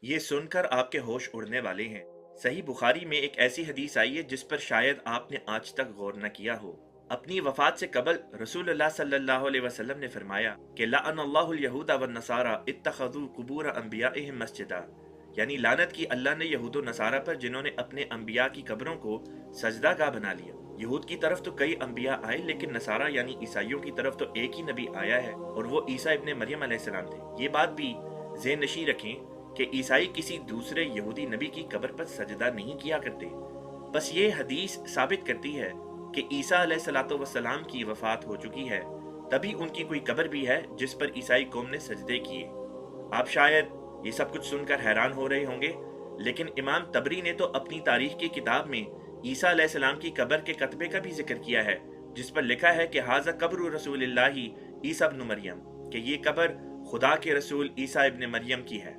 ये सुनकर आपके होश उड़ने वाले हैं। सही बुखारी में एक ऐसी हदीस आई है जिस पर शायद आपने आज तक गौर न किया हो। अपनी वफात से कबल रसूलुल्लाह सल्लल्लाहु अलैहि वसल्लम ने फरमाया कि लअनल्लाहुल यहूदा वन नसारा इत्तखज़ू कुबूर अंबियाइहिम मस्जिदा, यानी लानत की अल्लाह ने यहूद व नसारा पर जिन्होंने अपने अंबिया की कब्रों को सजदागाह बना लिया। यहूद की तरफ तो कई अंबिया आए, लेकिन नसारा यानी ईसाइयों की तरफ तो एक ही नबी आया है और वो ईसा इब्ने मरियम अलैहिस्सलाम थे। ये बात भी ज़हन नशी रखें कि ईसाई किसी दूसरे यहूदी नबी की कब्र पर सजदा नहीं किया करते। बस ये हदीस साबित करती है कि ईसा अलैहिस्सलातु वस्सलाम की वफात हो चुकी है, तभी उनकी कोई कब्र भी है जिस पर ईसाई कौम ने सजदे किए। आप शायद ये सब कुछ सुनकर हैरान हो रहे होंगे, लेकिन इमाम तबरी ने तो अपनी तारीख की किताब में ईसा अलैहिस्सलाम की कब्र के कतबे का भी जिक्र किया है, जिस पर लिखा है कि हाज़ा कब्र रसूलिल्लाहि ईसा इब्न मरियम, कि ये कब्र खुदा के रसूल ईसा इब्न मरियम की है।